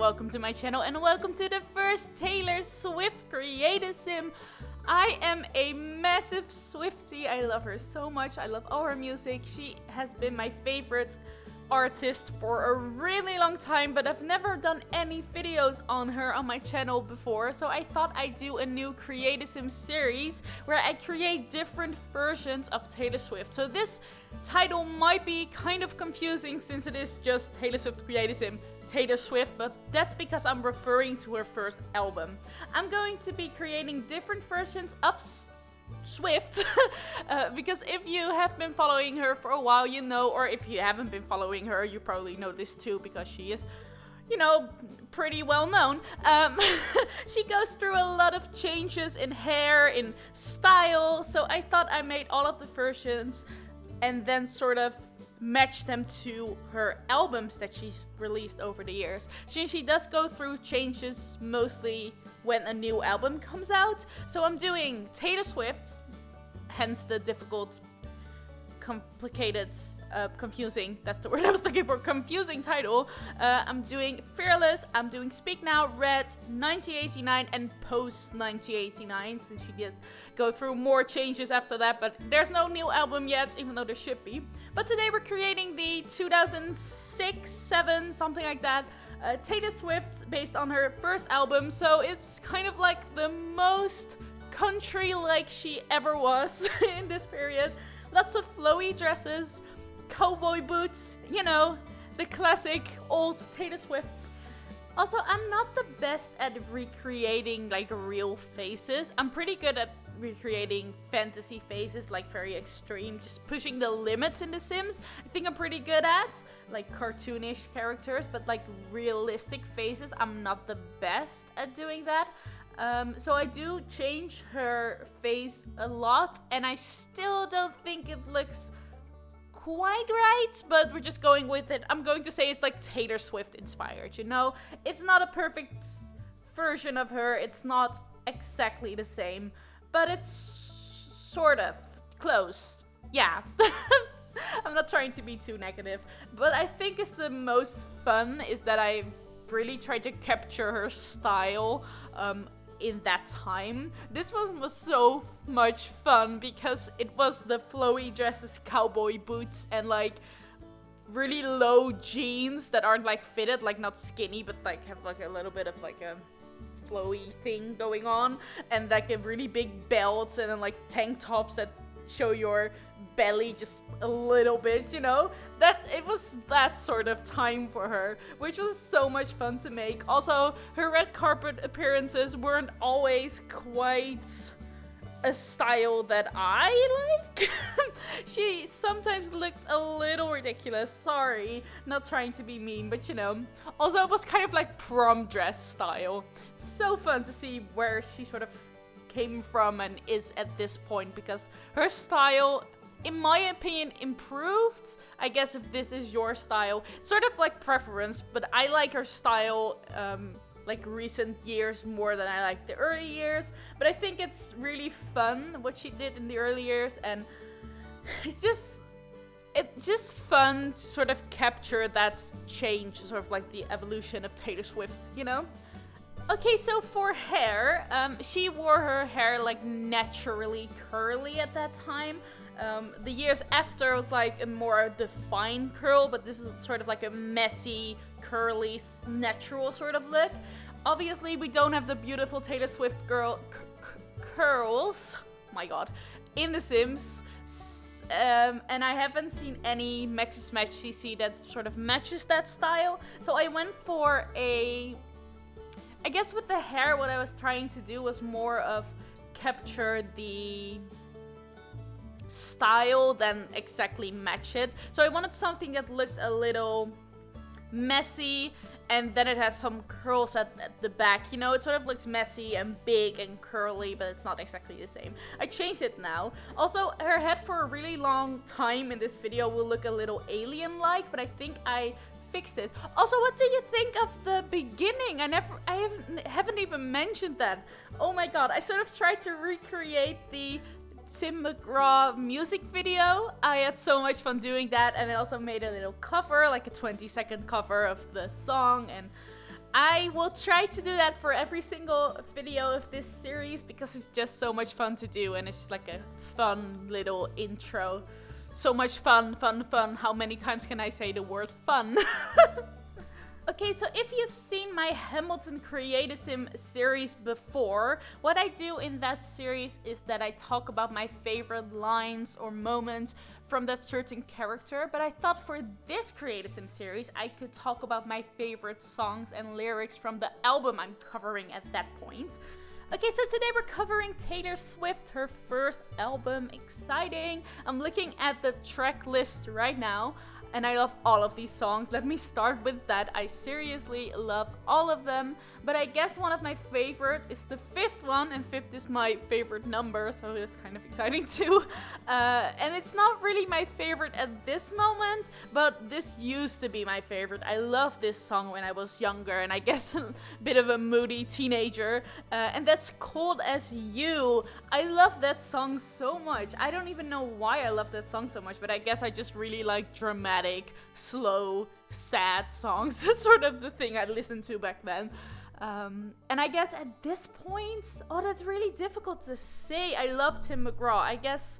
welcome to my channel and welcome to the first Taylor Swift Creative Sim. I am a massive Swiftie. I love her so much. I love all her music. She has been my favorite artist for a really long time, but I've never done any videos on her on my channel before, so I thought I'd do a new Creative Sim series where I create different versions of Taylor Swift. So this title might be kind of confusing since it is just Taylor Swift Creative Sim Taylor Swift, but that's because I'm referring to her first album. I'm going to be creating different versions of Swift because if you have been following her for a while, you know, or if you haven't been following her, you probably know this too because she is, you know, pretty well known. She goes through a lot of changes in hair, in style, so I thought I made all of the versions and then sort of match them to her albums that she's released over the years. Since she does go through changes mostly when a new album comes out. So I'm doing Taylor Swift, hence the difficult, complicated, confusing, that's the word I was looking for, confusing title. I'm doing Fearless, I'm doing Speak Now, Red, 1989 and Post 1989, since she did go through more changes after that, but there's no new album yet, even though there should be. But today we're creating the 2006, 7, something like that, Taylor Swift based on her first album, so it's kind of like the most country-like she ever was in this period. Lots of flowy dresses, cowboy boots, you know, the classic old Taylor Swift. Also, I'm not the best at recreating like real faces. I'm pretty good at recreating fantasy faces, like very extreme, just pushing the limits in The Sims. I think I'm pretty good at, like cartoonish characters, but like realistic faces, I'm not the best at doing that. So I do change her face a lot, and I still don't think it looks quite right, but we're just going with it. I'm going to say it's like Taylor Swift inspired, you know? It's not a perfect version of her, it's not exactly the same, but it's sort of close. Yeah. I'm not trying to be too negative, but I think it's the most fun is that I really tried to capture her style in that time. This one was so much fun because it was the flowy dresses, cowboy boots, and like really low jeans that aren't like fitted, like not skinny, but like have like a little bit of like a flowy thing going on, and like a really big belts, and then like tank tops that show your belly just a little bit, you know? That it was that sort of time for her, which was so much fun to make. Also, her red carpet appearances weren't always quite a style that I like. She sometimes looked a little ridiculous. Sorry, not trying to be mean, but you know. Also, it was kind of like prom dress style. So fun to see where she sort of came from and is at this point, because her style, in my opinion, improved. I guess if this is your style, it's sort of like preference, but I like her style like recent years more than I like the early years. But I think it's really fun what she did in the early years, and it's just fun to sort of capture that change, sort of like the evolution of Taylor Swift, you know? Okay, so for hair, she wore her hair like naturally curly at that time. The years after was like a more defined curl, but this is sort of like a messy, curly, natural sort of look. Obviously, we don't have the beautiful Taylor Swift girl curls, my god, in The Sims. And I haven't seen any Max's Match CC that sort of matches that style. So I went for I guess with the hair, what I was trying to do was more of capture the style than exactly match it. So I wanted something that looked a little messy, and then it has some curls at the back. You know, it sort of looks messy and big and curly, but it's not exactly the same. I changed it now. Also, her head for a really long time in this video will look a little alien-like, but I think I fixed it. Also, what do you think of the beginning? I haven't even mentioned that. Oh my god, I sort of tried to recreate the Tim McGraw music video. I had so much fun doing that, and I also made a little cover, like a 20-second cover of the song, and I will try to do that for every single video of this series because it's just so much fun to do and it's like a fun little intro. So much fun, fun, fun. How many times can I say the word fun? Okay, so if you've seen my Hamilton Create-A-Sim series before, what I do in that series is that I talk about my favorite lines or moments from that certain character, but I thought for this Create-A-Sim series, I could talk about my favorite songs and lyrics from the album I'm covering at that point. Okay, so today we're covering Taylor Swift, her first album. Exciting! I'm looking at the track list right now. And I love all of these songs. Let me start with that. I seriously love all of them. But I guess one of my favorites is the 5th one. And 5th is my favorite number. So that's kind of exciting too. And it's not really my favorite at this moment. But this used to be my favorite. I loved this song when I was younger. And I guess a bit of a moody teenager. And that's Cold As You. I love that song so much. I don't even know why I love that song so much. But I guess I just really like dramatic, slow, sad songs. That's sort of the thing I listened to back then. And I guess at this point, that's really difficult to say. I love Tim McGraw. I guess,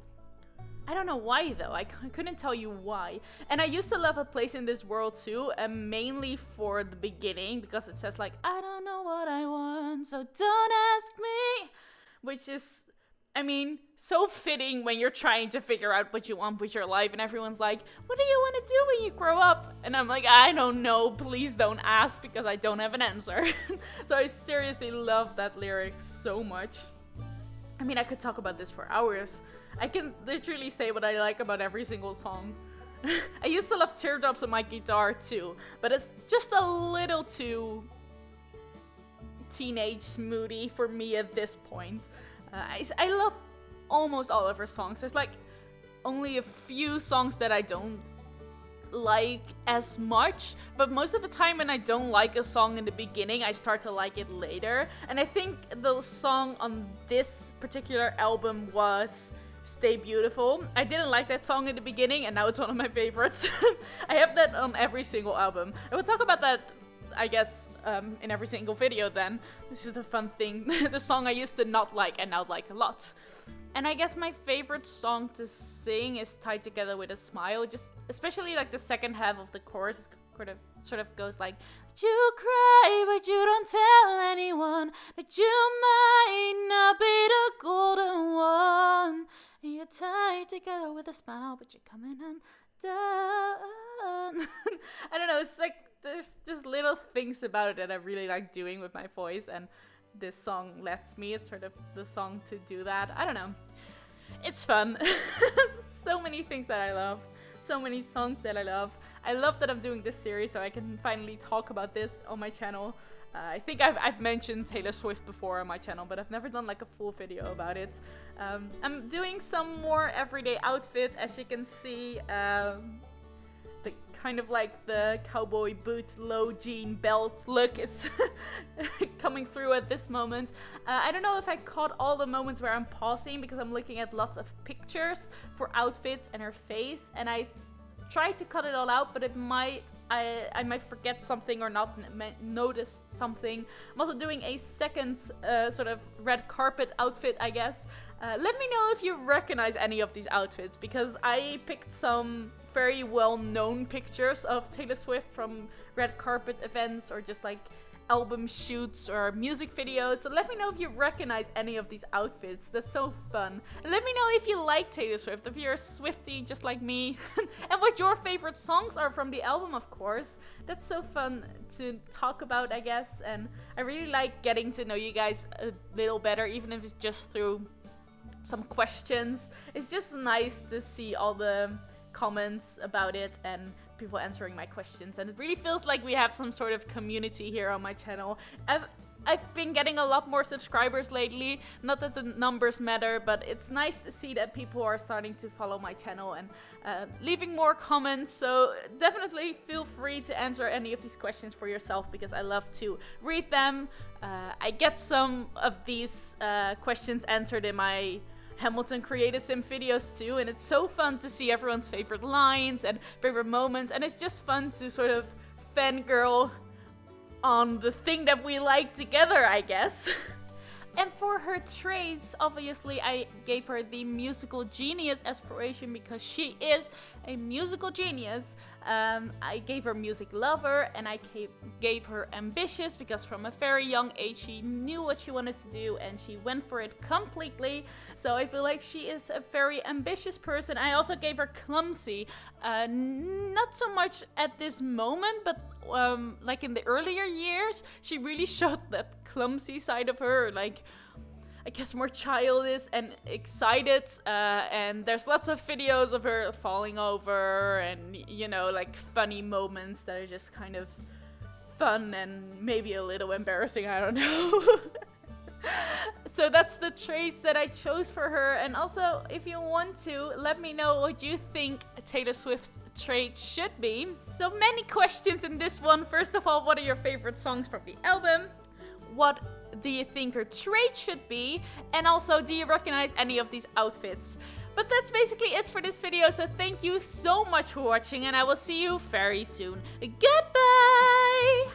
I don't know why though. I couldn't tell you why. And I used to love A Place in This World too, mainly for the beginning because it says like, I don't know what I want, so don't ask me. Which is, I mean, so fitting when you're trying to figure out what you want with your life and everyone's like, what do you want to do when you grow up? And I'm like, I don't know, please don't ask because I don't have an answer. So I seriously love that lyric so much. I mean, I could talk about this for hours. I can literally say what I like about every single song. I used to love Teardrops on my guitar too, but it's just a little too teenage moody for me at this point. I love almost all of her songs. There's like only a few songs that I don't like as much, but most of the time when I don't like a song in the beginning, I start to like it later. And I think the song on this particular album was Stay Beautiful. I didn't like that song in the beginning and now it's one of my favorites. I have that on every single album. I will talk about that, I guess, in every single video then. This is the fun thing. The song I used to not like and now like a lot. And I guess my favorite song to sing is Tied Together With a Smile. Just especially like the second half of the chorus sort of goes like, you cry but you don't tell anyone that you might not be the golden one. And you're tied together with a smile but you're coming undone. I don't know, it's like there's just little things about it that I really like doing with my voice, and this song lets me. It's sort of the song to do that. I don't know. It's fun. So many things that I love. So many songs that I love. I love that I'm doing this series so I can finally talk about this on my channel. I think I've mentioned Taylor Swift before on my channel, but I've never done like a full video about it. I'm doing some more everyday outfit, as you can see. The kind of like the cowboy boot, low jean belt look is coming through at this moment. I don't know if I caught all the moments where I'm pausing because I'm looking at lots of pictures for outfits and her face, and I tried to cut it all out, but I might forget something or not notice something. I'm also doing a second sort of red carpet outfit, I guess. Let me know if you recognize any of these outfits, because I picked some very well-known pictures of Taylor Swift from red carpet events or just like album shoots or music videos. So let me know if you recognize any of these outfits. That's so fun. And let me know if you like Taylor Swift, if you're a Swiftie just like me, and what your favorite songs are from the album, of course. That's so fun to talk about, I guess. And I really like getting to know you guys a little better, even if it's just through some questions. It's just nice to see all the comments about it and people answering my questions, and it really feels like we have some sort of community here on my channel. I've been getting a lot more subscribers lately, not that the numbers matter, but it's nice to see that people are starting to follow my channel and leaving more comments. So definitely feel free to answer any of these questions for yourself, because I love to read them. I get some of these questions answered in my Hamilton Create-A-Sim videos too, and it's so fun to see everyone's favorite lines and favorite moments, and it's just fun to sort of fangirl on the thing that we like together, I guess. And for her traits, obviously I gave her the musical genius aspiration because she is a musical genius. I gave her music lover, and I gave her ambitious because from a very young age she knew what she wanted to do and she went for it completely. So I feel like she is a very ambitious person. I also gave her clumsy, not so much at this moment, but like in the earlier years, she really showed that clumsy side of her, like I guess more childish and excited, and there's lots of videos of her falling over and, you know, like funny moments that are just kind of fun and maybe a little embarrassing, I don't know. So that's the traits that I chose for her. And also, if you want to, let me know what you think Taylor Swift's traits should be. So many questions in this one. First of all, what are your favorite songs from the album? What do you think her traits should be? And also, do you recognize any of these outfits? But that's basically it for this video, so thank you so much for watching, and I will see you very soon. Goodbye!